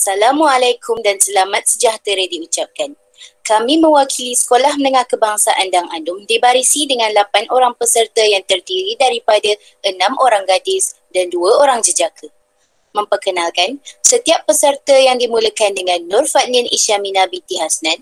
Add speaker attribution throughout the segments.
Speaker 1: Assalamualaikum dan selamat sejahtera diucapkan. Kami mewakili Sekolah Menengah Kebangsaan Dang Andum dibarisi dengan 8 orang peserta yang terdiri daripada 6 orang gadis dan 2 orang jejaka. Memperkenalkan, setiap peserta yang dimulakan dengan Nur Fadlin Isyamina binti Hasnan,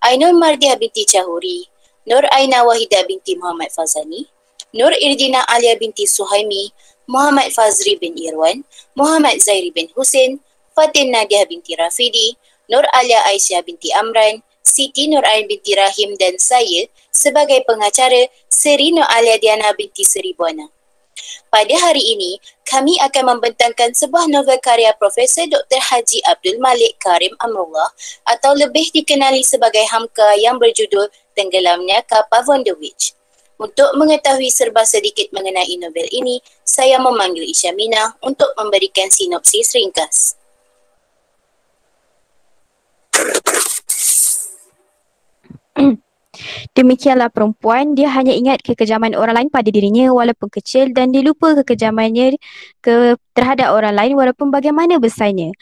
Speaker 1: Ainul Mardiah binti Cahuri, Nur Aina Wahidah binti Muhammad Fazani, Nur Irdina Alia binti Suhaimi, Muhammad Fazri bin Irwan, Muhammad Zairi bin Husin, Fatin Nadiah binti Rafidi, Nur Alia Aisyah binti Amran, Siti Nur Ain binti Rahim dan saya sebagai pengacara Seri Nur Alia Diana binti Seri Buana. Pada hari ini, kami akan membentangkan sebuah novel karya Profesor Dr. Haji Abdul Malik Karim Amrullah atau lebih dikenali sebagai Hamka yang berjudul Tenggelamnya Kapal Von der Witch. Untuk mengetahui serba sedikit mengenai novel ini, saya memanggil Isyamina untuk memberikan sinopsis ringkas.
Speaker 2: Demikianlah perempuan, dia hanya ingat kekejaman orang lain pada dirinya walaupun kecil dan dia lupa kekejamannya terhadap orang lain walaupun bagaimana besarnya.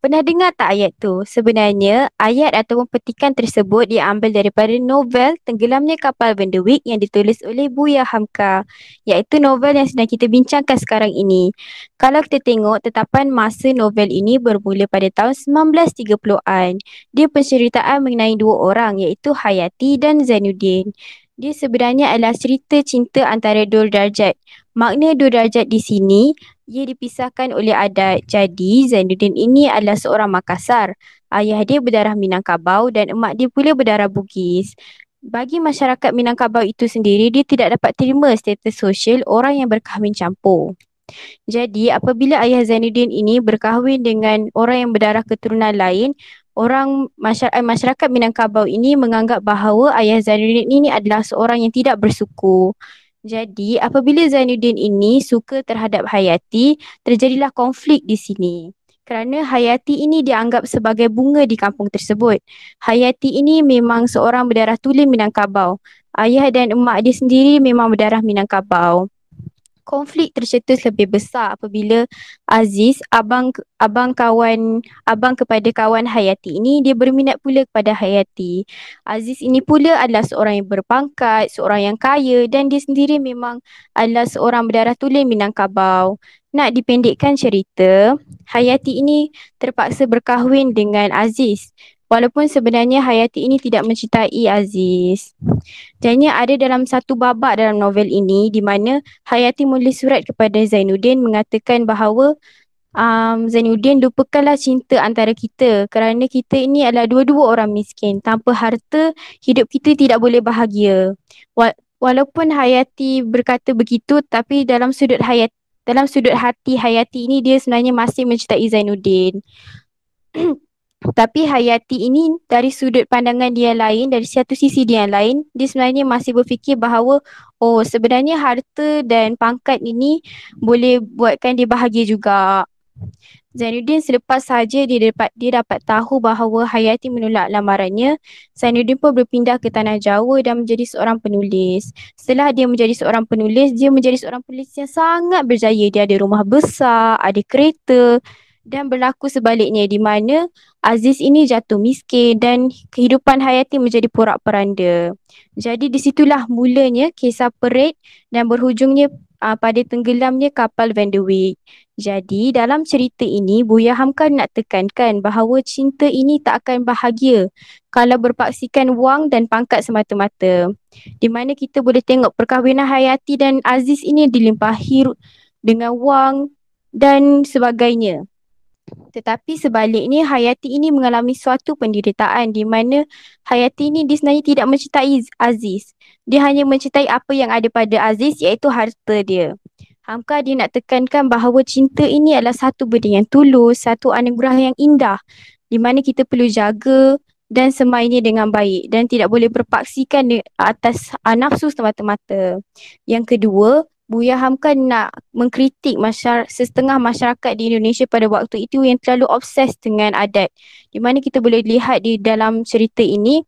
Speaker 2: Pernah dengar tak ayat tu? Sebenarnya ayat ataupun petikan tersebut diambil daripada novel Tenggelamnya Kapal Van der Wijk yang ditulis oleh Buya Hamka, iaitu novel yang sedang kita bincangkan sekarang ini. Kalau kita tengok tetapan masa novel ini bermula pada tahun 1930-an. Dia penceritaan mengenai 2 orang iaitu Hayati dan Zainuddin. Dia sebenarnya adalah cerita cinta antara 2 darjat. Makna 2 darjat di sini, ia dipisahkan oleh adat. Jadi Zainuddin ini adalah seorang Makassar. Ayah dia berdarah Minangkabau dan emak dia pula berdarah Bugis. Bagi masyarakat Minangkabau itu sendiri, dia tidak dapat terima status sosial orang yang berkahwin campur. Jadi apabila ayah Zainuddin ini berkahwin dengan orang yang berdarah keturunan lain, masyarakat Minangkabau ini menganggap bahawa ayah Zainuddin ini adalah seorang yang tidak bersuku. Jadi apabila Zainuddin ini suka terhadap Hayati, terjadilah konflik di sini. Kerana Hayati ini dianggap sebagai bunga di kampung tersebut. Hayati ini memang seorang berdarah tulen Minangkabau. Ayah dan emak dia sendiri memang berdarah Minangkabau. Konflik tercetus lebih besar apabila Aziz, abang kepada kawan Hayati ini, dia berminat pula kepada Hayati. Aziz ini pula adalah seorang yang berpangkat, seorang yang kaya dan dia sendiri memang adalah seorang berdarah tulen Minangkabau. Nak dipendekkan cerita, Hayati ini terpaksa berkahwin dengan Aziz. Walaupun sebenarnya Hayati ini tidak mencintai Aziz. Jadinya ada dalam satu babak dalam novel ini di mana Hayati menulis surat kepada Zainuddin mengatakan bahawa Zainuddin, lupakanlah cinta antara kita kerana kita ini adalah dua-dua orang miskin. Tanpa harta, hidup kita tidak boleh bahagia. Walaupun Hayati berkata begitu, tapi dalam sudut hati Hayati ini dia sebenarnya masih mencintai Zainuddin. Tapi Hayati ini dari sudut pandangan dia lain, dari satu sisi dia yang lain, dia sebenarnya masih berfikir bahawa sebenarnya harta dan pangkat ini boleh buatkan dia bahagia juga. Zainuddin selepas sahaja dia dapat tahu bahawa Hayati menolak lamarannya, Zainuddin pun berpindah ke Tanah Jawa dan menjadi seorang penulis. Setelah dia menjadi seorang penulis, dia menjadi seorang penulis yang sangat berjaya. Dia ada rumah besar, ada kereta. Dan berlaku sebaliknya di mana Aziz ini jatuh miskin dan kehidupan Hayati menjadi porak-poranda. Jadi disitulah mulanya kisah perit dan berhujungnya pada tenggelamnya kapal Van der Wijk. Jadi dalam cerita ini Buya Hamka nak tekankan bahawa cinta ini tak akan bahagia kalau berpaksikan wang dan pangkat semata-mata. Di mana kita boleh tengok perkahwinan Hayati dan Aziz ini dilimpahi dengan wang dan sebagainya. Tetapi sebaliknya Hayati ini mengalami suatu penderitaan di mana Hayati ini dia sebenarnya tidak mencintai Aziz. Dia hanya mencintai apa yang ada pada Aziz iaitu harta dia. Hamka dia nak tekankan bahawa cinta ini adalah satu benda yang tulus, satu anugerah yang indah di mana kita perlu jaga dan semainya dengan baik dan tidak boleh berpaksikan atas nafsu semata-mata. Yang kedua, Buya Hamka nak mengkritik setengah masyarakat di Indonesia pada waktu itu yang terlalu obses dengan adat. Di mana kita boleh lihat di dalam cerita ini,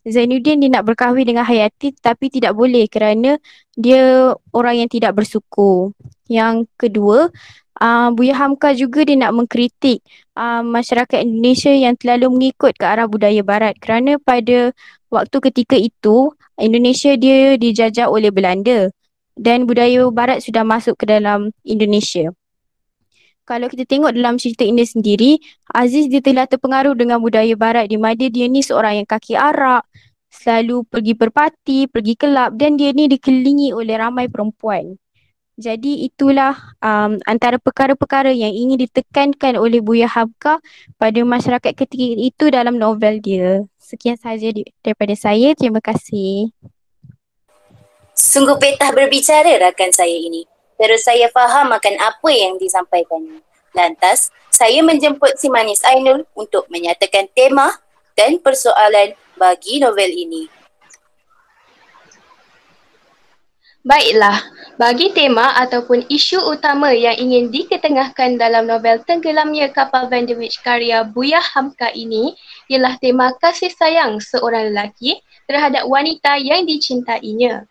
Speaker 2: Zainuddin dia nak berkahwin dengan Hayati tapi tidak boleh kerana dia orang yang tidak bersuku. Yang kedua, Buya Hamka juga dia nak mengkritik masyarakat Indonesia yang terlalu mengikut ke arah budaya Barat, kerana pada waktu ketika itu Indonesia dia dijajah oleh Belanda dan budaya Barat sudah masuk ke dalam Indonesia. Kalau kita tengok dalam cerita ini sendiri, Aziz dia telah terpengaruh dengan budaya Barat di mana dia ni seorang yang kaki arak, selalu pergi berparti, pergi kelab, dan dia ni dikelilingi oleh ramai perempuan. Jadi itulah antara perkara-perkara yang ingin ditekankan oleh Buya Hamka pada masyarakat ketika itu dalam novel dia. Sekian sahaja daripada saya. Terima kasih.
Speaker 1: Sungguh petah berbicara rakan saya ini. Terus saya faham akan apa yang disampaikannya. Lantas, saya menjemput si manis Ainul untuk menyatakan tema dan persoalan bagi novel ini.
Speaker 3: Baiklah, bagi tema ataupun isu utama yang ingin diketengahkan dalam novel Tenggelamnya Kapal Van der Wijk karya Buya Hamka ini ialah tema kasih sayang seorang lelaki terhadap wanita yang dicintainya.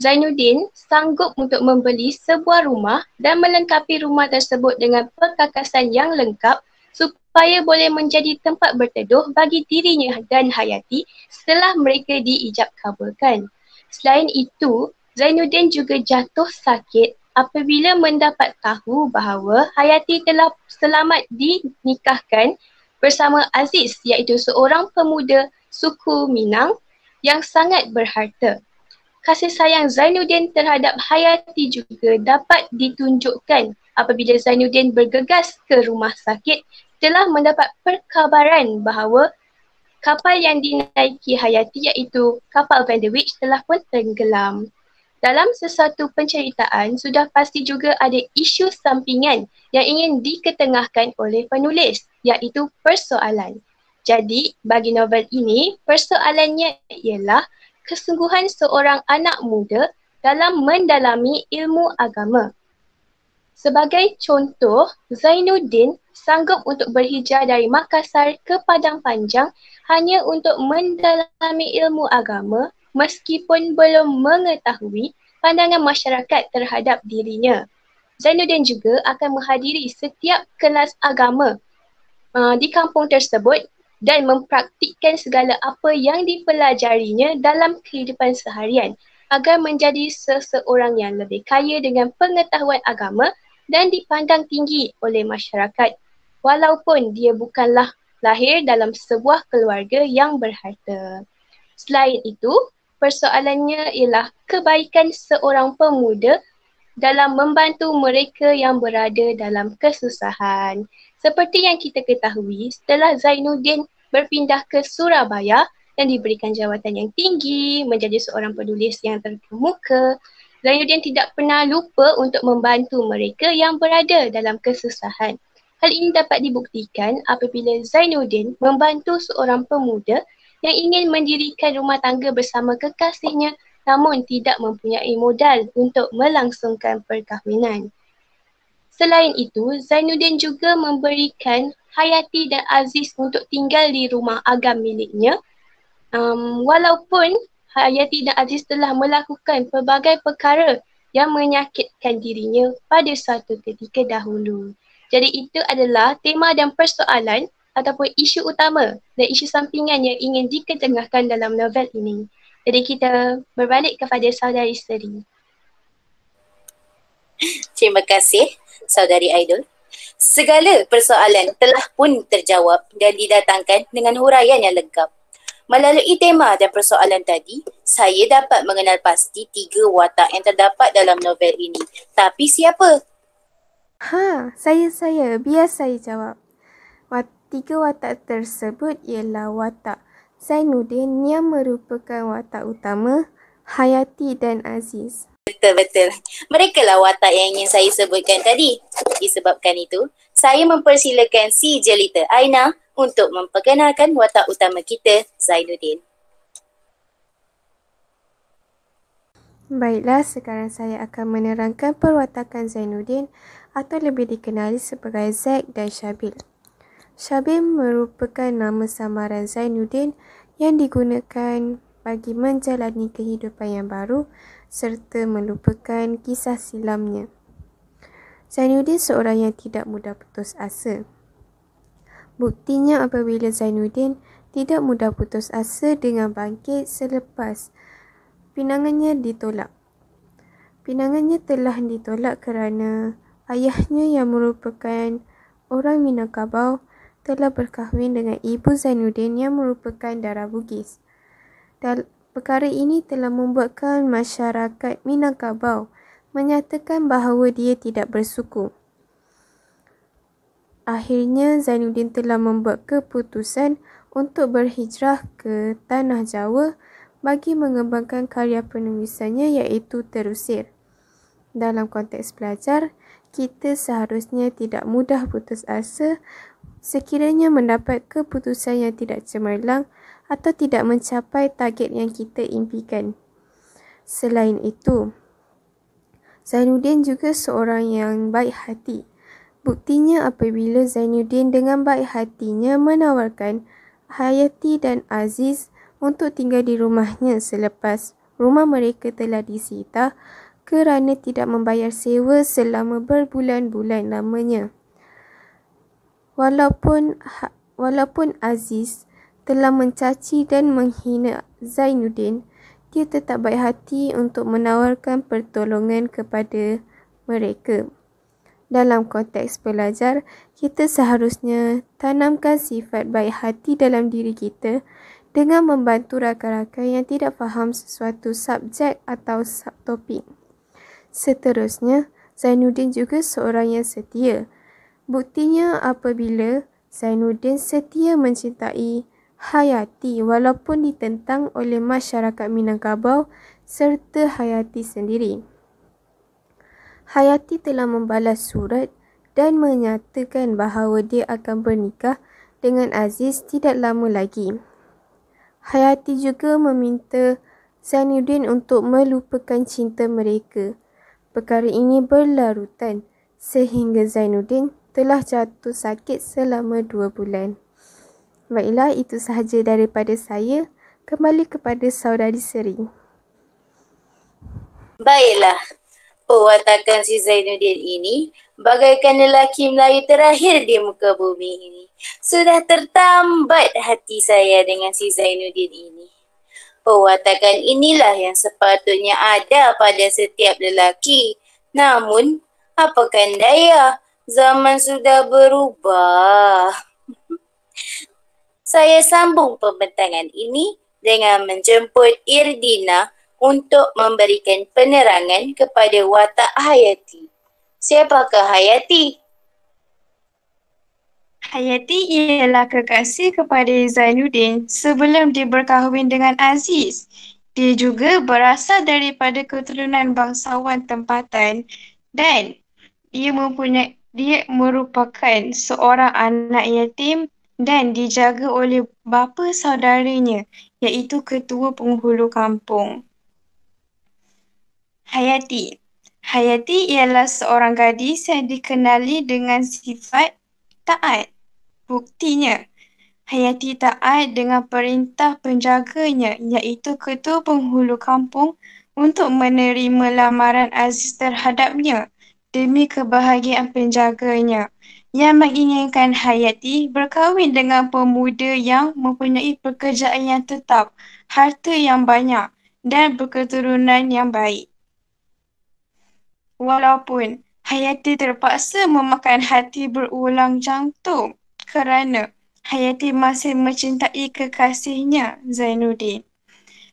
Speaker 3: Zainuddin sanggup untuk membeli sebuah rumah dan melengkapi rumah tersebut dengan perkakasan yang lengkap supaya boleh menjadi tempat berteduh bagi dirinya dan Hayati setelah mereka diijab kabulkan. Selain itu, Zainuddin juga jatuh sakit apabila mendapat tahu bahawa Hayati telah selamat dinikahkan bersama Aziz, iaitu seorang pemuda suku Minang yang sangat berharta. Kasih sayang Zainuddin terhadap Hayati juga dapat ditunjukkan apabila Zainuddin bergegas ke rumah sakit telah mendapat perkabaran bahawa kapal yang dinaiki Hayati iaitu kapal Van der Wijk telah pun tenggelam. Dalam sesuatu penceritaan, sudah pasti juga ada isu sampingan yang ingin diketengahkan oleh penulis, iaitu persoalan. Jadi, bagi novel ini, persoalannya ialah kesungguhan seorang anak muda dalam mendalami ilmu agama. Sebagai contoh, Zainuddin sanggup untuk berhijrah dari Makassar ke Padang Panjang hanya untuk mendalami ilmu agama meskipun belum mengetahui pandangan masyarakat terhadap dirinya. Zainuddin juga akan menghadiri setiap kelas agama di kampung tersebut dan mempraktikkan segala apa yang dipelajarinya dalam kehidupan seharian agar menjadi seseorang yang lebih kaya dengan pengetahuan agama dan dipandang tinggi oleh masyarakat walaupun dia bukanlah lahir dalam sebuah keluarga yang berharta. Selain itu, persoalannya ialah kebaikan seorang pemuda dalam membantu mereka yang berada dalam kesusahan. Seperti yang kita ketahui, setelah Zainuddin berpindah ke Surabaya dan diberikan jawatan yang tinggi, menjadi seorang penulis yang terkemuka, Zainuddin tidak pernah lupa untuk membantu mereka yang berada dalam kesusahan. Hal ini dapat dibuktikan apabila Zainuddin membantu seorang pemuda yang ingin mendirikan rumah tangga bersama kekasihnya namun tidak mempunyai modal untuk melangsungkan perkahwinan. Selain itu, Zainuddin juga memberikan Hayati dan Aziz untuk tinggal di rumah agam miliknya. Walaupun Hayati dan Aziz telah melakukan pelbagai perkara yang menyakitkan dirinya pada suatu ketika dahulu. Jadi itu adalah tema dan persoalan ataupun isu utama dan isu sampingan yang ingin diketengahkan dalam novel ini. Jadi kita berbalik kepada saudari Seri.
Speaker 1: Terima kasih, saudari Aidul. Segala persoalan telah pun terjawab dan didatangkan dengan huraian yang lengkap. Melalui tema dan persoalan tadi, saya dapat mengenal pasti 3 watak yang terdapat dalam novel ini. Tapi siapa?
Speaker 4: Saya. Biar saya jawab. 3 watak tersebut ialah watak Zainuddin yang merupakan watak utama, Hayati dan Aziz.
Speaker 1: Betul. Mereka lah watak yang ingin saya sebutkan tadi. Disebabkan itu, saya mempersilakan si Jelita Aina untuk memperkenalkan watak utama kita, Zainuddin.
Speaker 4: Baiklah, sekarang saya akan menerangkan perwatakan Zainuddin atau lebih dikenali sebagai Zack dan Syabil. Syabil merupakan nama samaran Zainuddin yang digunakan bagi menjalani kehidupan yang baru serta melupakan kisah silamnya. Zainuddin seorang yang tidak mudah putus asa. Buktinya apabila Zainuddin tidak mudah putus asa dengan bangkit selepas pinangannya ditolak. Pinangannya telah ditolak kerana ayahnya yang merupakan orang Minangkabau telah berkahwin dengan ibu Zainuddin yang merupakan darah Bugis. Perkara ini telah membuatkan masyarakat Minangkabau menyatakan bahawa dia tidak bersuku. Akhirnya Zainuddin telah membuat keputusan untuk berhijrah ke Tanah Jawa bagi mengembangkan karya penulisannya iaitu Terusir. Dalam konteks belajar, kita seharusnya tidak mudah putus asa sekiranya mendapat keputusan yang tidak cemerlang atau tidak mencapai target yang kita impikan. Selain itu, Zainuddin juga seorang yang baik hati. Buktinya apabila Zainuddin dengan baik hatinya menawarkan Hayati dan Aziz untuk tinggal di rumahnya selepas rumah mereka telah disita kerana tidak membayar sewa selama berbulan-bulan lamanya. Walaupun Aziz telah mencaci dan menghina Zainuddin, dia tetap baik hati untuk menawarkan pertolongan kepada mereka. Dalam konteks belajar, kita seharusnya tanamkan sifat baik hati dalam diri kita dengan membantu rakan-rakan yang tidak faham sesuatu subjek atau subtopik. Seterusnya, Zainuddin juga seorang yang setia. Buktinya apabila Zainuddin setia mencintai Hayati walaupun ditentang oleh masyarakat Minangkabau serta Hayati sendiri. Hayati telah membalas surat dan menyatakan bahawa dia akan bernikah dengan Aziz tidak lama lagi. Hayati juga meminta Zainuddin untuk melupakan cinta mereka. Perkara ini berlarutan sehingga Zainuddin telah jatuh sakit selama 2 bulan. Baiklah, itu sahaja daripada saya. Kembali kepada saudari Seri.
Speaker 1: Baiklah, pewatakan si Zainuddin ini bagaikan lelaki Melayu terakhir di muka bumi ini. Sudah tertambat hati saya dengan si Zainuddin ini. Pewatakan inilah yang sepatutnya ada pada setiap lelaki. Namun, apakan daya, zaman sudah berubah. Saya sambung pembentangan ini dengan menjemput Irdina untuk memberikan penerangan kepada watak Hayati. Siapakah Hayati?
Speaker 5: Hayati ialah kekasih kepada Zainuddin sebelum dia berkahwin dengan Aziz. Dia juga berasal daripada keturunan bangsawan tempatan dan dia merupakan seorang anak yatim dan dijaga oleh bapa saudaranya iaitu ketua penghulu kampung. Hayati ialah seorang gadis yang dikenali dengan sifat taat. Buktinya, Hayati taat dengan perintah penjaganya iaitu ketua penghulu kampung untuk menerima lamaran Aziz terhadapnya demi kebahagiaan penjaganya yang menginginkan Hayati berkahwin dengan pemuda yang mempunyai pekerjaan yang tetap, harta yang banyak dan berketurunan yang baik. Walaupun Hayati terpaksa memakan hati berulang jantung kerana Hayati masih mencintai kekasihnya Zainuddin.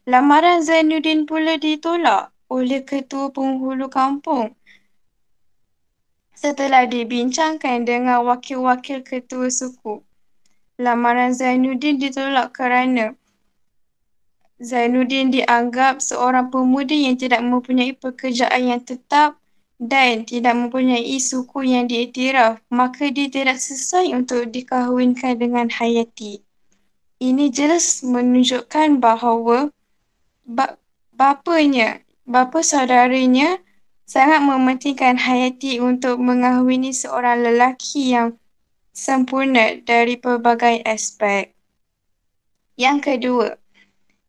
Speaker 5: Lamaran Zainuddin pula ditolak oleh ketua penghulu kampung setelah dibincangkan dengan wakil-wakil ketua suku. Lamaran Zainuddin ditolak kerana Zainuddin dianggap seorang pemuda yang tidak mempunyai pekerjaan yang tetap dan tidak mempunyai suku yang diiktiraf, maka dia tidak sesuai untuk dikahwinkan dengan Hayati. Ini jelas menunjukkan bahawa bapa saudaranya sangat mementingkan Hayati untuk mengahwini seorang lelaki yang sempurna dari pelbagai aspek. Yang kedua,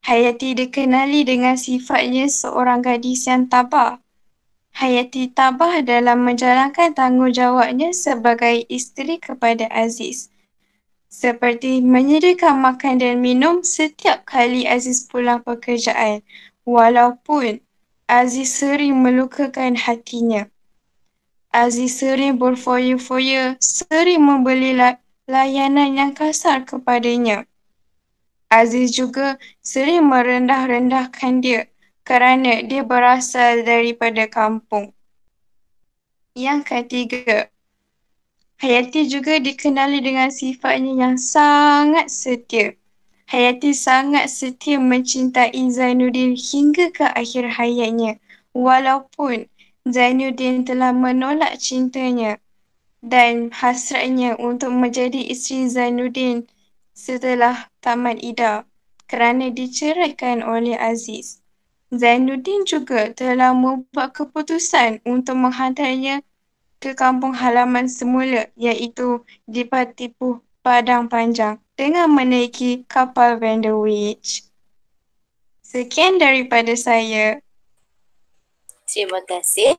Speaker 5: Hayati dikenali dengan sifatnya seorang gadis yang tabah. Hayati tabah dalam menjalankan tanggungjawabnya sebagai isteri kepada Aziz, seperti menyediakan makan dan minum setiap kali Aziz pulang pekerjaan, walaupun Aziz sering melukakan hatinya. Aziz sering berfoya-foya, sering memberi layanan yang kasar kepadanya. Aziz juga sering merendah-rendahkan dia kerana dia berasal daripada kampung. Yang ketiga, Hayati juga dikenali dengan sifatnya yang sangat setia. Hayati sangat setia mencintai Zainuddin hingga ke akhir hayatnya, walaupun Zainuddin telah menolak cintanya dan hasratnya untuk menjadi isteri Zainuddin setelah tamat iddah kerana diceraikan oleh Aziz. Zainuddin juga telah membuat keputusan untuk menghantarnya ke kampung halaman semula, iaitu di Patipuh Padang Panjang dengan menaiki kapal Vanderwich. Sekian daripada saya.
Speaker 1: Terima kasih.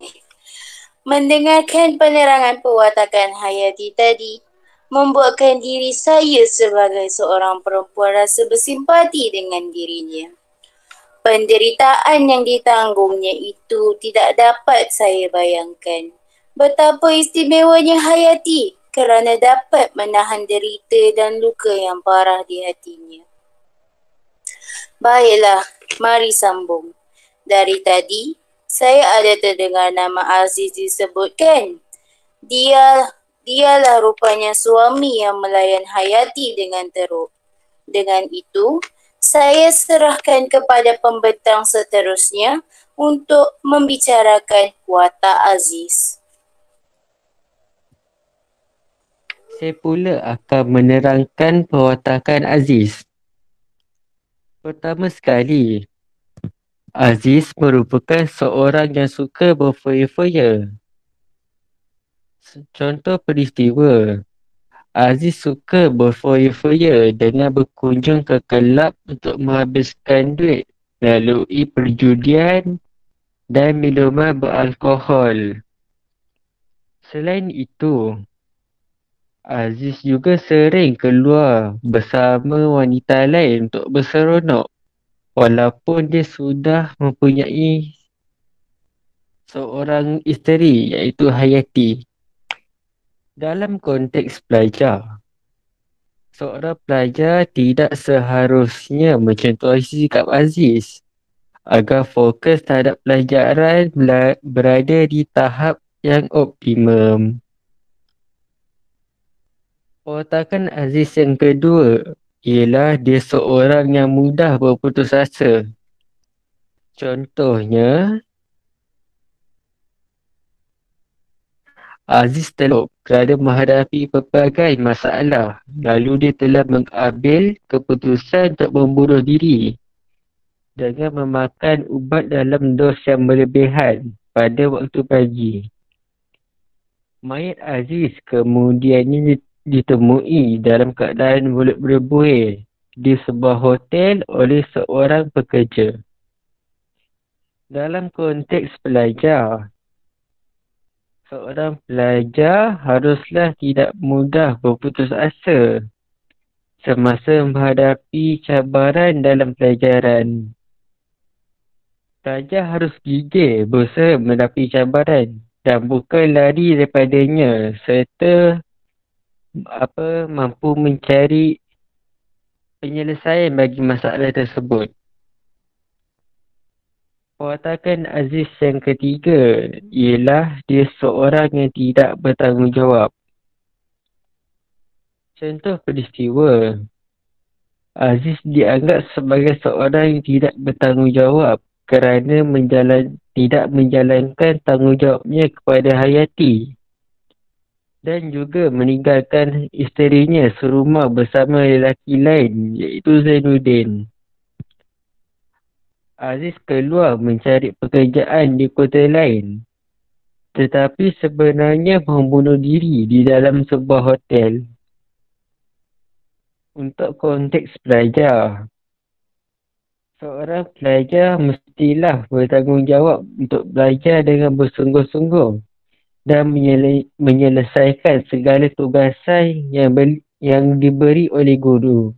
Speaker 1: Mendengarkan penerangan perwatakan Hayati tadi membuatkan diri saya sebagai seorang perempuan rasa bersimpati dengan dirinya. Penderitaan yang ditanggungnya itu tidak dapat saya bayangkan. Betapa istimewanya Hayati kerana dapat menahan derita dan luka yang parah di hatinya. Baiklah, mari sambung. Dari tadi, saya ada terdengar nama Aziz disebutkan. Dialah rupanya suami yang melayan Hayati dengan teruk. Dengan itu, saya serahkan kepada pembentang seterusnya untuk membicarakan watak Aziz.
Speaker 6: Saya pula akan menerangkan perwatakan Aziz. Pertama sekali, Aziz merupakan seorang yang suka berfoya-foya. Contoh peristiwa, Aziz suka berfoya-foya dengan berkunjung ke kelab untuk menghabiskan duit melalui perjudian dan minuman beralkohol. Selain itu, Aziz juga sering keluar bersama wanita lain untuk berseronok walaupun dia sudah mempunyai seorang isteri iaitu Hayati. Dalam konteks pelajar, seorang pelajar tidak seharusnya mencontohi sikap Aziz agar fokus terhadap pelajaran berada di tahap yang optimum. Perwatakan Aziz yang kedua ialah dia seorang yang mudah berputus asa. Contohnya, Aziz telah kerana menghadapi pelbagai masalah, lalu dia telah mengambil keputusan untuk membunuh diri dengan memakan ubat dalam dos yang berlebihan pada waktu pagi. Mayat Aziz kemudiannya ditemui dalam keadaan mulut berbuih di sebuah hotel oleh seorang pekerja. Dalam konteks pelajar, seorang pelajar haruslah tidak mudah berputus asa semasa menghadapi cabaran dalam pelajaran. Pelajar harus gigih berusaha menghadapi cabaran dan bukan lari daripadanya serta mampu mencari penyelesaian bagi masalah tersebut. Perwatakan Aziz yang ketiga ialah dia seorang yang tidak bertanggungjawab. Contoh peristiwa, Aziz dianggap sebagai seorang yang tidak bertanggungjawab kerana tidak menjalankan tanggungjawabnya kepada Hayati dan juga meninggalkan isterinya serumah bersama lelaki lain iaitu Zainuddin. Aziz keluar mencari pekerjaan di kota lain tetapi sebenarnya membunuh diri di dalam sebuah hotel. Untuk konteks pelajar, Seorang pelajar mestilah bertanggungjawab untuk belajar dengan bersungguh-sungguh dan menyelesaikan segala tugasan yang diberi oleh guru.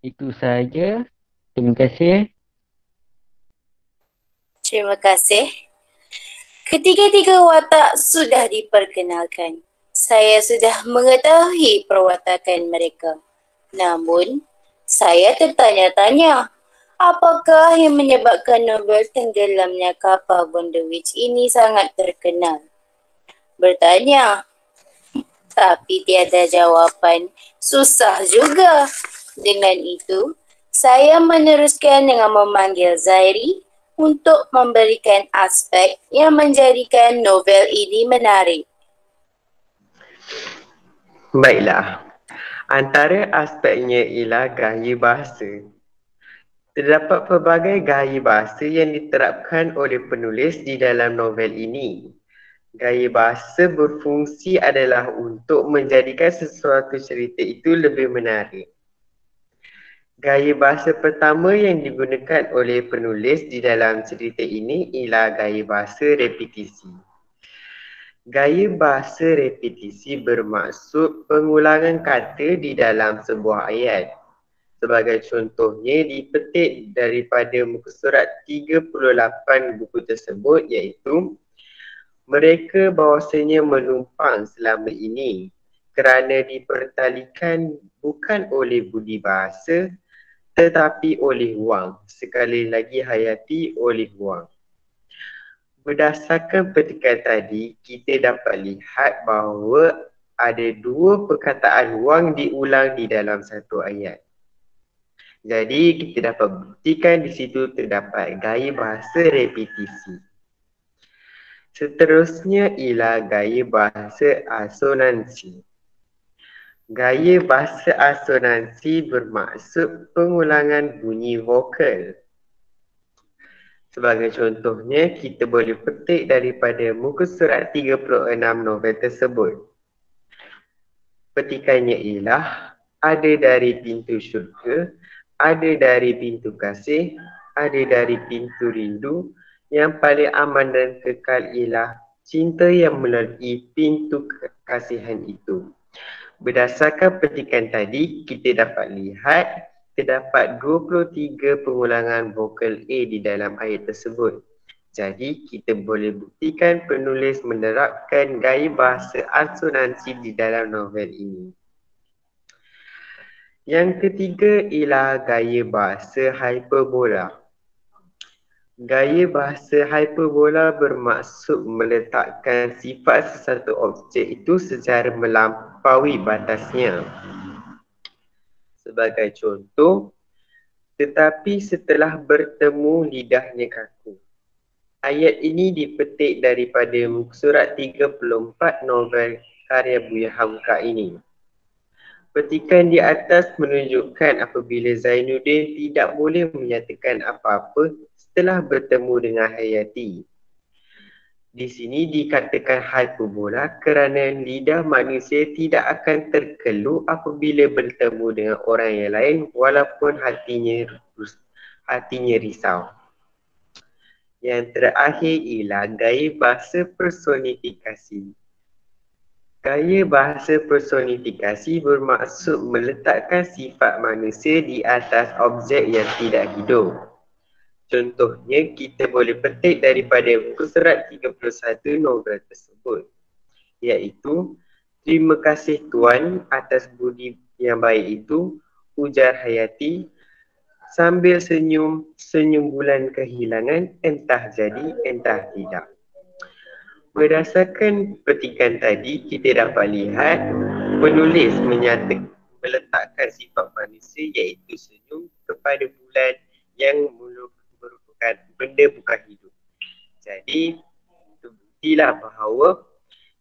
Speaker 6: Itu sahaja. Terima kasih.
Speaker 1: Terima kasih. Ketiga-tiga watak sudah diperkenalkan. Saya sudah mengetahui perwatakan mereka. Namun, saya tertanya-tanya, apakah yang menyebabkan novel tenggelamnya kapal Bonderwich ini sangat terkenal? Bertanya, tapi tiada jawapan. Susah juga. Dengan itu, saya meneruskan dengan memanggil Zairi untuk memberikan aspek yang menjadikan novel ini menarik.
Speaker 7: Baiklah, antara aspeknya ialah gaya bahasa. Terdapat pelbagai gaya bahasa yang diterapkan oleh penulis di dalam novel ini. Gaya bahasa berfungsi adalah untuk menjadikan sesuatu cerita itu lebih menarik. Gaya bahasa pertama yang digunakan oleh penulis di dalam cerita ini ialah gaya bahasa repetisi. Gaya bahasa repetisi bermaksud pengulangan kata di dalam sebuah ayat. Sebagai contohnya dipetik daripada muka surat 38 buku tersebut, iaitu mereka bahawasanya menumpang selama ini kerana dipertalikan bukan oleh budi bahasa tetapi oleh wang. Sekali lagi Hayati, oleh wang. Berdasarkan petikan tadi, kita dapat lihat bahawa ada dua perkataan wang diulang di dalam satu ayat. Jadi kita dapat buktikan di situ terdapat gaya bahasa repetisi. Seterusnya ialah gaya bahasa asonansi. Gaya bahasa asonansi bermaksud pengulangan bunyi vokal. Sebagai contohnya, kita boleh petik daripada muka surat 36 novel tersebut. Petikannya ialah, ada dari pintu syurga, ada dari pintu kasih, ada dari pintu rindu, yang paling aman dan kekal ialah cinta yang melalui pintu kekasihan itu. Berdasarkan petikan tadi, kita dapat lihat terdapat 23 pengulangan vokal A di dalam ayat tersebut. Jadi, kita boleh buktikan penulis menerapkan gaya bahasa asonansi di dalam novel ini. Yang ketiga ialah gaya bahasa hyperbola. Gaya bahasa hyperbola bermaksud meletakkan sifat sesuatu objek itu secara melampaui batasnya. Sebagai contoh, tetapi setelah bertemu lidahnya kaku. Ayat ini dipetik daripada muka surat 34 novel karya Buya Hamka ini. Petikan di atas menunjukkan apabila Zainuddin tidak boleh menyatakan apa-apa setelah bertemu dengan Hayati. Di sini dikatakan hyperbola kerana lidah manusia tidak akan terkeluh apabila bertemu dengan orang yang lain walaupun hatinya risau. Yang terakhir ialah gaya bahasa personifikasi. Gaya bahasa personifikasi bermaksud meletakkan sifat manusia di atas objek yang tidak hidup. Contohnya, kita boleh petik daripada muka surat 31 novel tersebut, iaitu, terima kasih Tuan atas budi yang baik itu, ujar Hayati sambil senyum bulan kehilangan, entah jadi entah tidak. Berdasarkan petikan tadi, kita dapat lihat penulis meletakkan sifat manusia iaitu senyum kepada bulan yang merupakan benda bukan hidup. Jadi, terbuktilah bahawa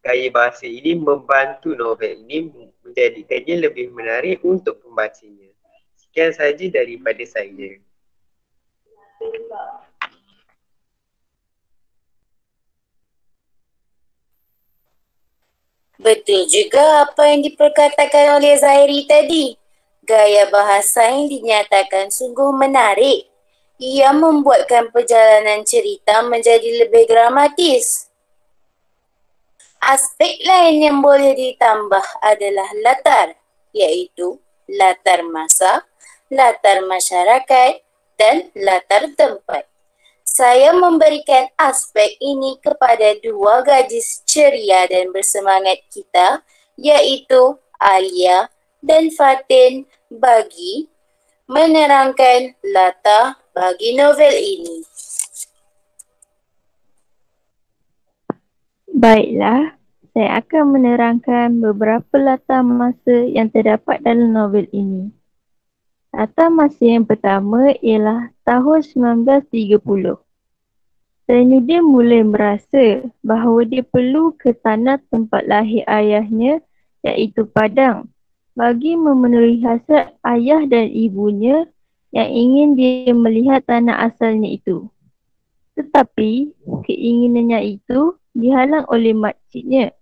Speaker 7: gaya bahasa ini membantu novel ini menjadikannya lebih menarik untuk pembacanya. Sekian sahaja daripada saya.
Speaker 1: Betul juga apa yang diperkatakan oleh Zairi tadi. Gaya bahasa yang dinyatakan sungguh menarik. Ia membuatkan perjalanan cerita menjadi lebih dramatis. Aspek lain yang boleh ditambah adalah latar, iaitu latar masa, latar masyarakat dan latar tempat. Saya memberikan aspek ini kepada dua gadis ceria dan bersemangat kita, iaitu Alia dan Fatin, bagi menerangkan latar bagi novel ini.
Speaker 2: Baiklah, saya akan menerangkan beberapa latar masa yang terdapat dalam novel ini. Latar masa yang pertama ialah tahun 1930. Zainuddin mulai merasa bahawa dia perlu ke tanah tempat lahir ayahnya, iaitu Padang, bagi memenuhi hasrat ayah dan ibunya yang ingin dia melihat tanah asalnya itu. Tetapi keinginannya itu dihalang oleh makciknya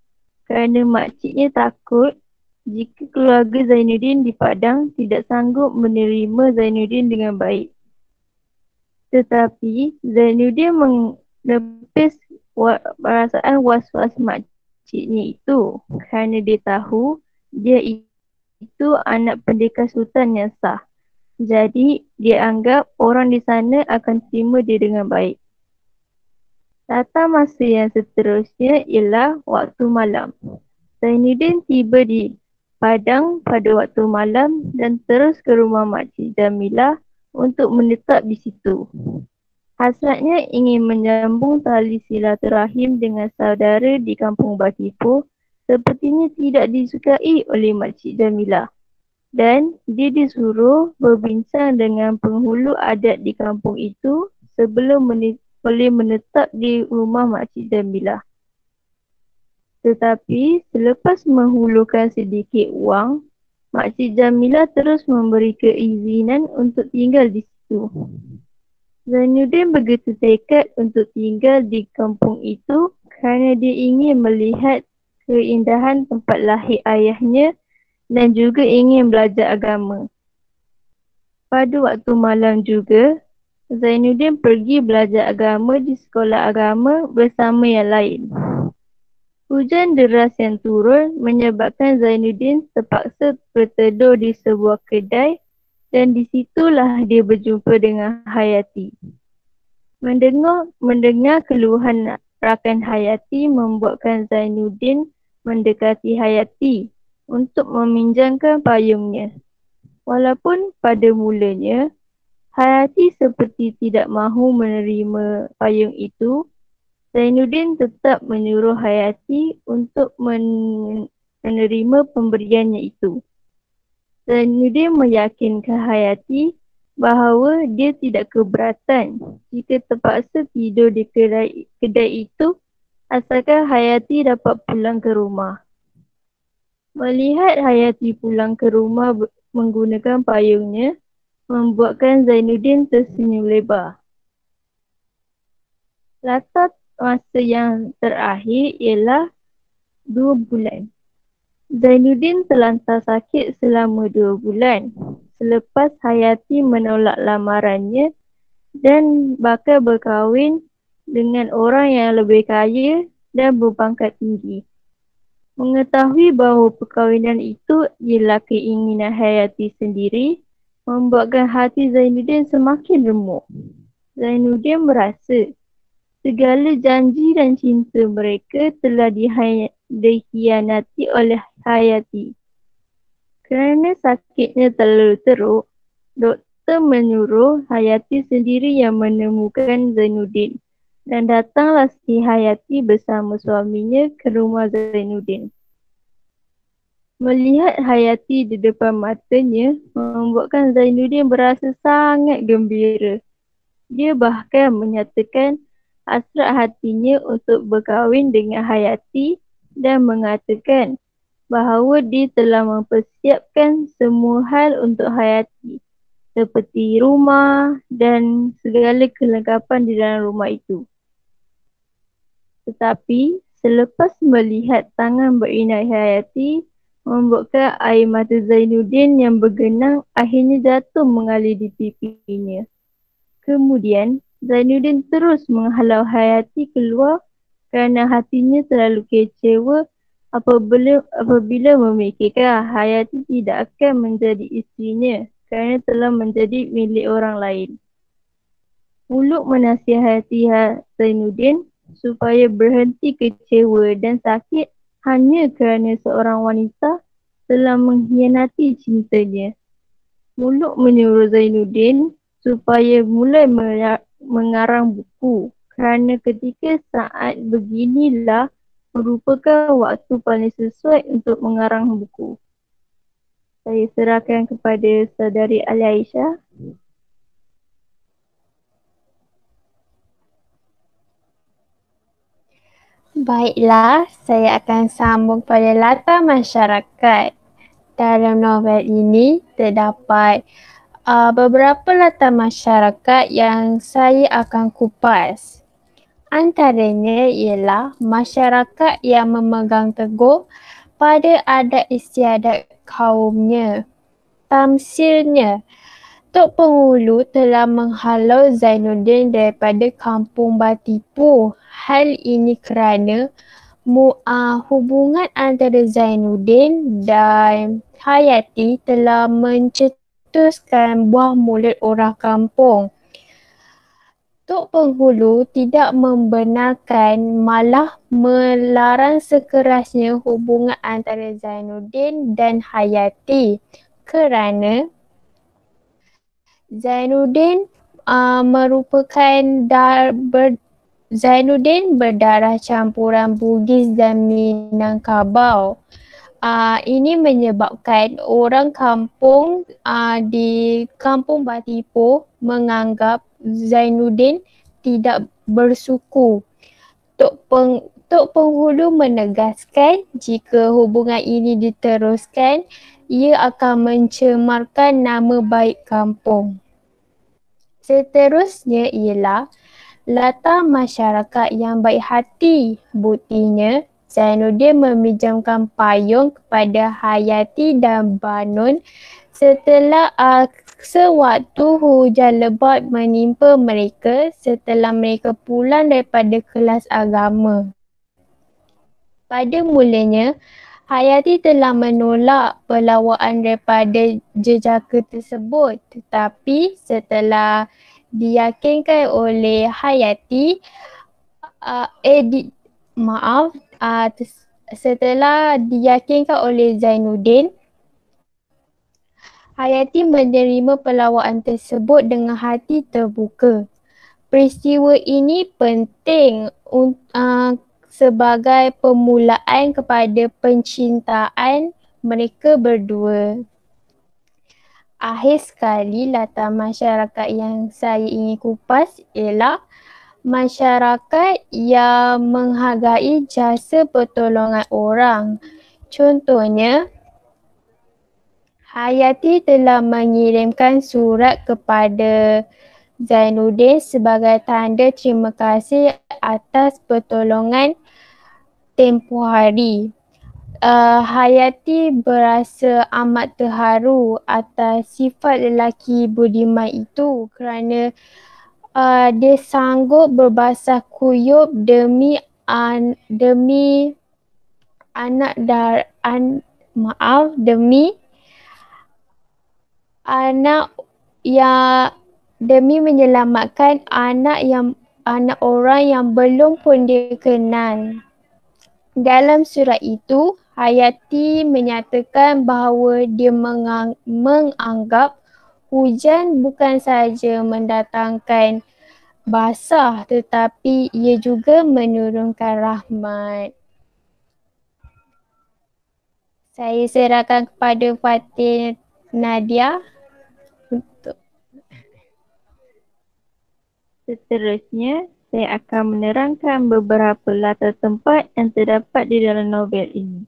Speaker 2: kerana makciknya takut jika keluarga Zainuddin di Padang tidak sanggup menerima Zainuddin dengan baik. Tetapi Zainuddin menepis perasaan was-was makciknya itu kerana dia tahu dia itu anak pendekar sultan yang sah. Jadi dia anggap orang di sana akan terima dia dengan baik. Latar masa yang seterusnya ialah waktu malam. Zainuddin tiba di Padang pada waktu malam dan terus ke rumah Makcik Jamilah untuk menetap di situ. Hasratnya ingin menyambung tali silaturahim dengan saudara di kampung Bakipo sepertinya tidak disukai oleh Makcik Jamilah. Dan dia disuruh berbincang dengan penghulu adat di kampung itu sebelum boleh menetap di rumah Makcik Jamilah. Tetapi selepas menghulurkan sedikit wang, Makcik Jamilah terus memberi keizinan untuk tinggal di situ. Zainuddin begitu tekad untuk tinggal di kampung itu kerana dia ingin melihat keindahan tempat lahir ayahnya dan juga ingin belajar agama. Pada waktu malam juga, Zainuddin pergi belajar agama di sekolah agama bersama yang lain. Hujan deras yang turun menyebabkan Zainuddin terpaksa berteduh di sebuah kedai dan di situlah dia berjumpa dengan Hayati. Mendengar keluhan rakan Hayati membuatkan Zainuddin mendekati Hayati untuk meminjamkan payungnya. Walaupun pada mulanya Hayati seperti tidak mahu menerima payung itu, Zainuddin tetap menyuruh Hayati untuk menerima pemberiannya itu. Zainuddin meyakinkan Hayati bahawa dia tidak keberatan jika terpaksa tidur di kedai itu asalkan Hayati dapat pulang ke rumah. Melihat Hayati pulang ke rumah menggunakan payungnya membuatkan Zainuddin tersenyum lebar. Latar masa yang terakhir ialah 2 bulan. Zainuddin terlantar sakit selama 2 bulan selepas Hayati menolak lamarannya dan bakal berkahwin dengan orang yang lebih kaya dan berpangkat tinggi. Mengetahui bahawa perkahwinan itu ialah keinginan Hayati sendiri membuatkan hati Zainuddin semakin remuk. Zainuddin merasa segala janji dan cinta mereka telah dikhianati oleh Hayati. Kerana sakitnya terlalu teruk, doktor menyuruh Hayati sendiri yang menemukan Zainuddin dan datanglah si Hayati bersama suaminya ke rumah Zainuddin. Melihat Hayati di depan matanya membuatkan Zainuddin berasa sangat gembira. Dia bahkan menyatakan hasrat hatinya untuk berkahwin dengan Hayati dan mengatakan bahawa dia telah mempersiapkan semua hal untuk Hayati seperti rumah dan segala kelengkapan di dalam rumah itu. Tetapi selepas melihat tangan berinai Hayati membuatkan air mata Zainuddin yang bergenang akhirnya jatuh mengalir di pipinya. Kemudian, Zainuddin terus menghalau Hayati keluar kerana hatinya terlalu kecewa apabila memikirkan Hayati tidak akan menjadi isterinya kerana telah menjadi milik orang lain. Muluk menasihati Zainuddin supaya berhenti kecewa dan sakit hanya kerana seorang wanita telah mengkhianati cintanya. Muluk menyuruh Zainuddin supaya mulai mengarang buku kerana ketika saat beginilah merupakan waktu paling sesuai untuk mengarang buku. Saya serahkan kepada saudari Ali Aisyah.
Speaker 8: Baiklah, saya akan sambung pada latar masyarakat. Dalam novel ini terdapat beberapa latar masyarakat yang saya akan kupas. Antaranya ialah masyarakat yang memegang teguh pada adat istiadat kaumnya. Tamsilnya, Tok Penghulu telah menghalau Zainuddin daripada kampung Batipu. Hal ini kerana hubungan antara Zainuddin dan Hayati telah mencetuskan buah mulut orang kampung. Tok Penghulu tidak membenarkan, malah melarang sekerasnya hubungan antara Zainuddin dan Hayati kerana Zainuddin Zainuddin berdarah campuran Bugis dan Minangkabau. Ini menyebabkan orang kampung di kampung Batipu menganggap Zainuddin tidak bersuku. Tok Penghulu menegaskan jika hubungan ini diteruskan, ia akan mencemarkan nama baik kampung. Seterusnya ialah latar masyarakat yang baik hati. Buktinya, Zainuddin meminjamkan payung kepada Hayati dan Banun setelah sewaktu hujan lebat menimpa mereka setelah mereka pulang daripada kelas agama. Pada mulanya, Hayati telah menolak perlawanan daripada jejaka tersebut, tetapi setelah diyakinkan oleh Hayati, setelah diyakinkan oleh Zainuddin, Hayati menerima perlawanan tersebut dengan hati terbuka. Peristiwa ini penting sebagai permulaan kepada pencintaan mereka berdua. Akhir sekali, latar masyarakat yang saya ingin kupas ialah masyarakat yang menghargai jasa pertolongan orang. Contohnya, Hayati telah mengirimkan surat kepada Zainuddin sebagai tanda terima kasih atas pertolongan tempoh hari. Hayati berasa amat terharu atas sifat lelaki budiman itu kerana dia sanggup berbasah kuyup demi menyelamatkan anak orang yang belum pun dia kenal. Dalam surat itu, Hayati menyatakan bahawa dia menganggap hujan bukan sahaja mendatangkan basah tetapi ia juga menurunkan rahmat. Saya serahkan kepada Fatin Nadia untuk
Speaker 2: seterusnya. Saya akan menerangkan beberapa latar tempat yang terdapat di dalam novel ini.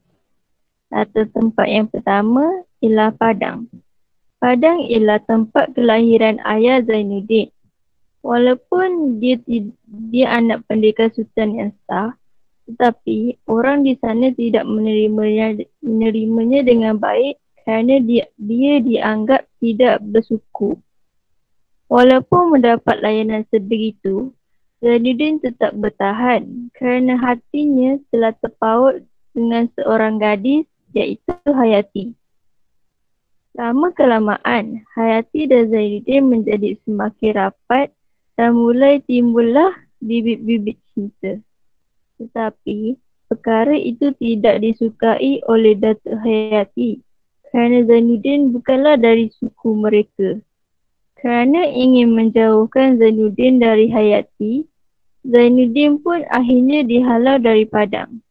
Speaker 2: Latar tempat yang pertama ialah Padang. Padang ialah tempat kelahiran ayah Zainuddin. Walaupun dia anak pendekar Sultan yang sah,
Speaker 9: Tetapi orang di sana tidak menerimanya dengan baik kerana dia dianggap tidak bersuku. Walaupun mendapat layanan sebegitu, Zainuddin tetap bertahan kerana hatinya telah terpaut dengan seorang gadis iaitu Hayati. Lama-kelamaan, Hayati dan Zainuddin menjadi semakin rapat dan mulai timbullah bibit-bibit cinta. Tetapi, perkara itu tidak disukai oleh Datuk Hayati kerana Zainuddin bukanlah dari suku mereka. Kerana ingin menjauhkan Zainuddin dari Hayati, Zainuddin pun akhirnya dihalau dari Padang.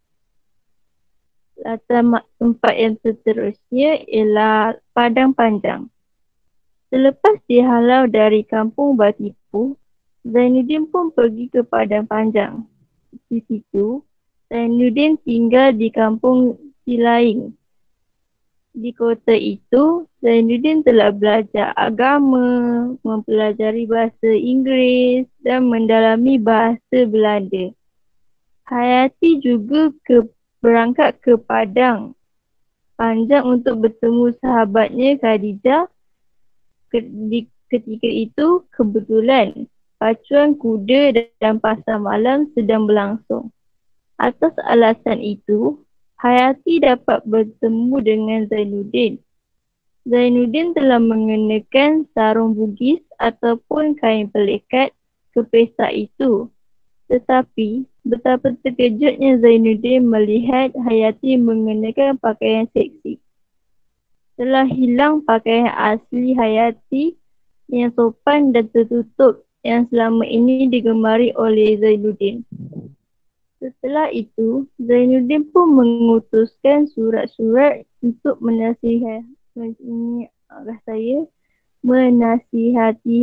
Speaker 9: Latar tempat yang seterusnya ialah Padang Panjang. Selepas dihalau dari kampung Batipu, Zainuddin pun pergi ke Padang Panjang. Di situ, Zainuddin tinggal di kampung Cilaing. Di kota itu, Zainuddin telah belajar agama, mempelajari bahasa Inggeris dan mendalami bahasa Belanda. Hayati juga berangkat ke Padang Panjang untuk bertemu sahabatnya Khadijah. Ketika itu, kebetulan pacuan kuda dan pasar malam sedang berlangsung. Atas alasan itu, Hayati dapat bertemu dengan Zainuddin. Zainuddin telah mengenakan sarung bugis ataupun kain pelekat ke pesta itu. Tetapi, betapa terkejutnya Zainuddin melihat Hayati mengenakan pakaian seksi. Telah hilang pakaian asli Hayati yang sopan dan tertutup yang selama ini digemari oleh Zainuddin. Setelah itu, Zainuddin pun mengutuskan surat-surat untuk menasihati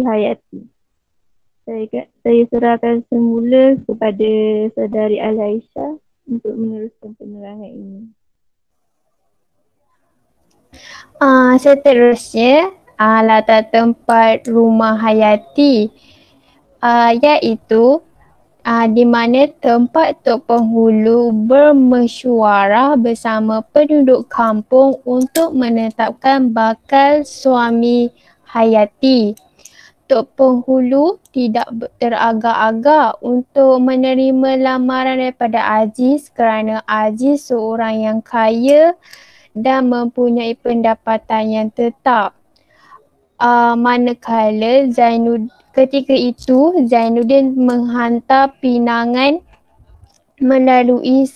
Speaker 9: Hayati. Saya serahkan semula kepada Saudari Al-Aisyah untuk meneruskan penerangan ini.
Speaker 8: Seterusnya, latar tempat rumah Hayati iaitu di mana tempat Tok Penghulu bermesyuarah bersama penduduk kampung untuk menetapkan bakal suami Hayati. Tok Penghulu tidak teragak-agak untuk menerima lamaran daripada Aziz kerana Aziz seorang yang kaya dan mempunyai pendapatan yang tetap. Manakala ketika itu Zainuddin menghantar pinangan melalui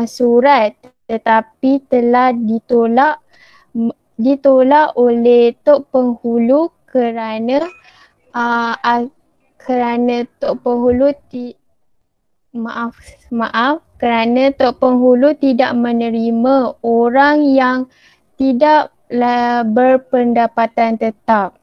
Speaker 8: surat tetapi telah ditolak oleh Tok Penghulu kerana Tok Penghulu kerana Tok Penghulu tidak menerima orang yang tidak berpendapatan tetap.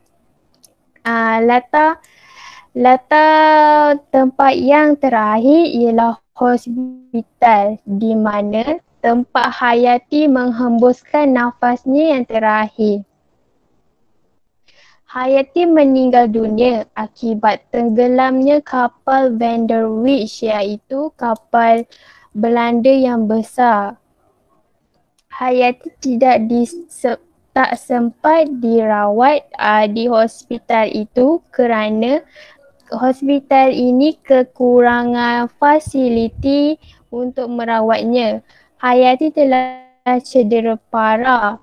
Speaker 8: Latar tempat yang terakhir ialah hospital di mana tempat Hayati menghembuskan nafasnya yang terakhir. Hayati meninggal dunia akibat tenggelamnya kapal Van der Wijk iaitu kapal Belanda yang besar. Hayati tak sempat dirawat di hospital itu kerana hospital ini kekurangan fasiliti untuk merawatnya. Hayati telah cedera parah.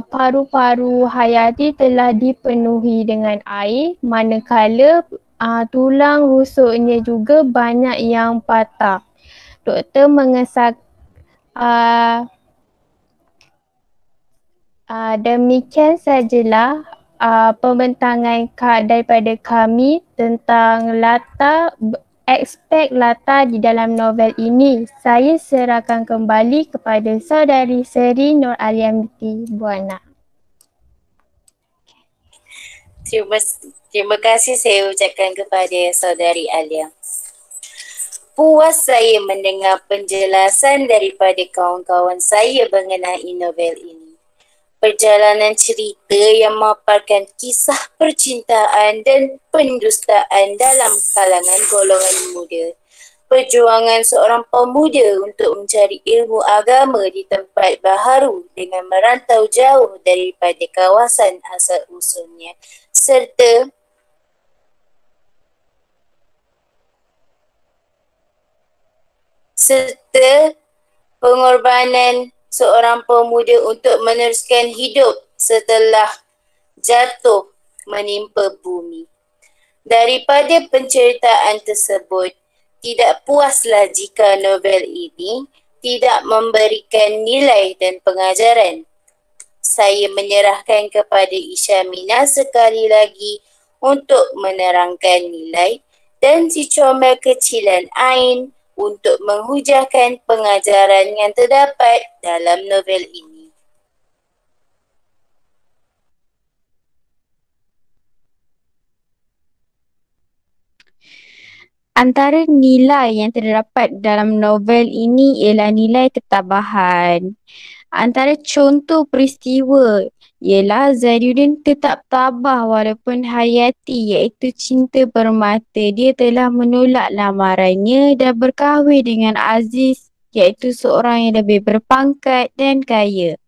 Speaker 8: Paru-paru Hayati telah dipenuhi dengan air manakala tulang rusuknya juga banyak yang patah. Doktor mengesahkan demikian sajalah pembentangan daripada kami tentang aspek latar di dalam novel ini. Saya serahkan kembali kepada Saudari Seri Nur Alia binti Buana.
Speaker 1: Terima kasih saya ucapkan kepada Saudari Alia. Puas saya mendengar penjelasan daripada kawan-kawan saya mengenai novel ini. Perjalanan cerita yang memaparkan kisah percintaan dan pendustaan dalam kalangan golongan muda perjuangan seorang pemuda untuk mencari ilmu agama di tempat baharu dengan merantau jauh daripada kawasan asal usulnya, serta pengorbanan seorang pemuda untuk meneruskan hidup setelah jatuh menimpa bumi. Daripada penceritaan tersebut, tidak puaslah jika novel ini tidak memberikan nilai dan pengajaran. Saya menyerahkan kepada Isyamina sekali lagi untuk menerangkan nilai dan si comel kecilan Ain untuk menghujahkan pengajaran yang terdapat dalam novel ini.
Speaker 2: Antara nilai yang terdapat dalam novel ini ialah nilai ketabahan. Antara contoh peristiwa ialah Zainuddin tetap tabah walaupun Hayati iaitu cinta permata dia telah menolak lamarannya dan berkahwin dengan Aziz iaitu seorang yang lebih berpangkat dan kaya.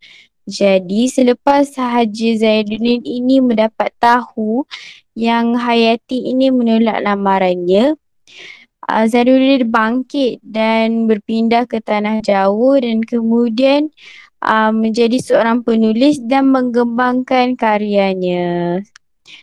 Speaker 2: Jadi selepas sahaja Zainuddin ini mendapat tahu yang Hayati ini menolak lamarannya, Zainuddin bangkit dan berpindah ke tanah Jawa dan kemudian menjadi seorang penulis dan mengembangkan karyanya.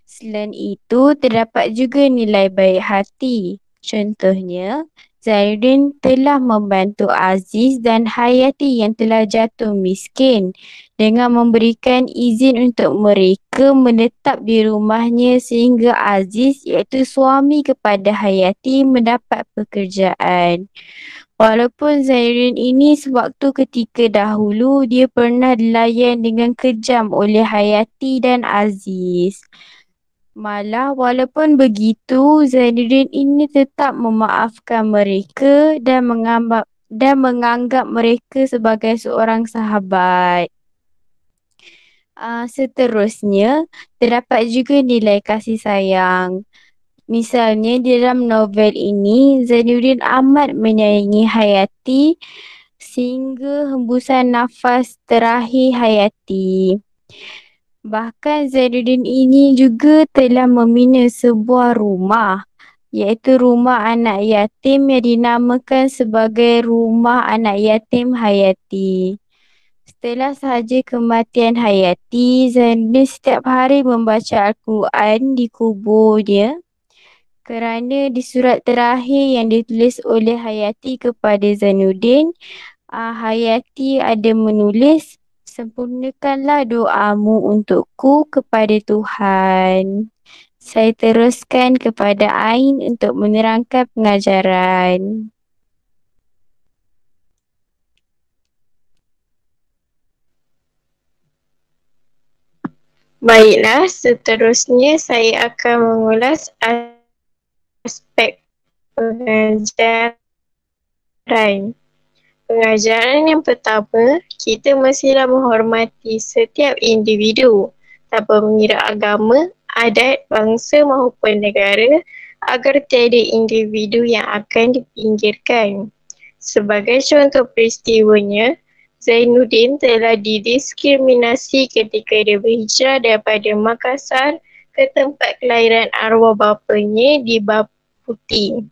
Speaker 2: Selain itu, terdapat juga nilai baik hati. Contohnya, Zainuddin telah membantu Aziz dan Hayati yang telah jatuh miskin dengan memberikan izin untuk mereka menetap di rumahnya sehingga Aziz iaitu suami kepada Hayati mendapat pekerjaan. Walaupun Zainuddin ini sewaktu ketika dahulu dia pernah dilayan dengan kejam oleh Hayati dan Aziz. Malah walaupun begitu, Zainuddin ini tetap memaafkan mereka dan menganggap mereka sebagai seorang sahabat. Seterusnya, terdapat juga nilai kasih sayang. Misalnya dalam novel ini, Zainuddin amat menyayangi Hayati sehingga hembusan nafas terakhir Hayati. Bahkan Zainuddin ini juga telah membina sebuah rumah iaitu Rumah Anak Yatim yang dinamakan sebagai Rumah Anak Yatim Hayati. Setelah sahaja kematian Hayati, Zainuddin setiap hari membaca Al-Quran di kuburnya kerana di surat terakhir yang ditulis oleh Hayati kepada Zainuddin, Hayati ada menulis, "Sempurnakanlah doamu untukku kepada Tuhan." Saya teruskan kepada Ain untuk menerangkan pengajaran.
Speaker 5: Baiklah, seterusnya saya akan mengulas aspek pengajaran. Pengajaran yang pertama, kita mestilah menghormati setiap individu tanpa mengira agama, adat, bangsa maupun negara agar tiada individu yang akan dipinggirkan. Sebagai contoh peristiwanya, Zainuddin telah didiskriminasi ketika dia berhijrah daripada Makassar ke tempat kelahiran arwah bapanya di Baputi.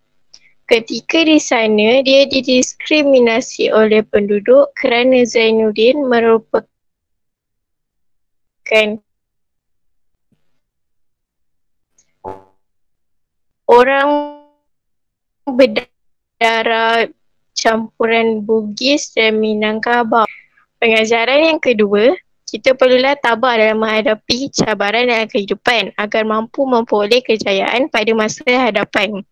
Speaker 5: Ketika di sana, dia didiskriminasi oleh penduduk kerana Zainuddin merupakan orang berdarah campuran Bugis dan Minangkabau. Pengajaran yang kedua, kita perlulah tabah dalam menghadapi cabaran dalam kehidupan agar mampu memperoleh kejayaan pada masa hadapan.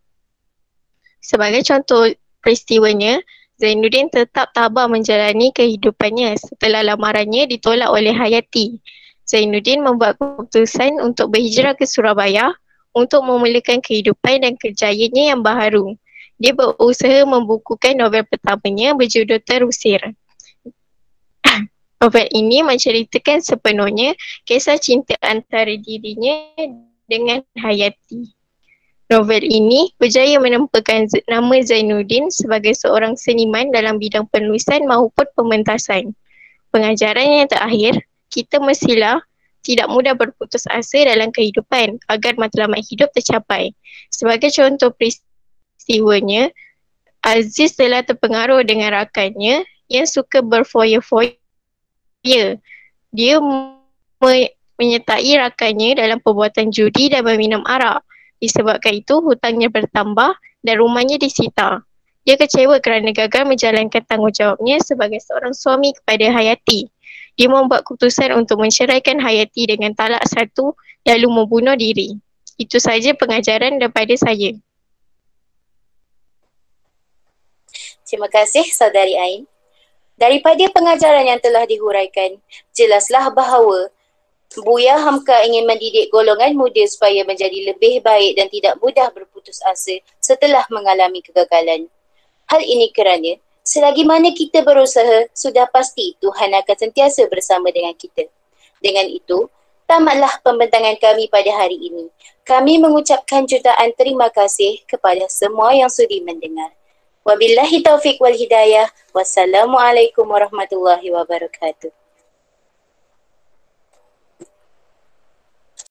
Speaker 5: Sebagai contoh peristiwanya, Zainuddin tetap tabah menjalani kehidupannya setelah lamarannya ditolak oleh Hayati. Zainuddin membuat keputusan untuk berhijrah ke Surabaya untuk memulakan kehidupan dan kerjayanya yang baharu. Dia berusaha membukukan novel pertamanya berjudul Terusir. Novel ini menceritakan sepenuhnya kisah cinta antara dirinya dengan Hayati.
Speaker 8: Novel ini berjaya menempakan nama Zainuddin sebagai seorang seniman dalam bidang penulisan maupun pementasan. Pengajaran yang terakhir, kita mestilah tidak mudah berputus asa dalam kehidupan agar matlamat hidup tercapai. Sebagai contoh peristiwanya, Aziz telah terpengaruh dengan rakannya yang suka berfoya-foya. Dia menyertai rakannya dalam perbuatan judi dan meminum arak. Disebabkan itu, hutangnya bertambah dan rumahnya disita. Dia kecewa kerana gagal menjalankan tanggungjawabnya sebagai seorang suami kepada Hayati. Dia membuat keputusan untuk menceraikan Hayati dengan talak satu lalu membunuh diri. Itu saja pengajaran daripada saya.
Speaker 1: Terima kasih Saudari Ain. Daripada pengajaran yang telah dihuraikan, jelaslah bahawa Buya Hamka ingin mendidik golongan muda supaya menjadi lebih baik dan tidak mudah berputus asa setelah mengalami kegagalan. Hal ini kerana selagi mana kita berusaha, sudah pasti Tuhan akan sentiasa bersama dengan kita. Dengan itu, tamatlah pembentangan kami pada hari ini. Kami mengucapkan jutaan terima kasih kepada semua yang sudi mendengar. Wabillahi taufiq wal hidayah. Wassalamualaikum warahmatullahi wabarakatuh.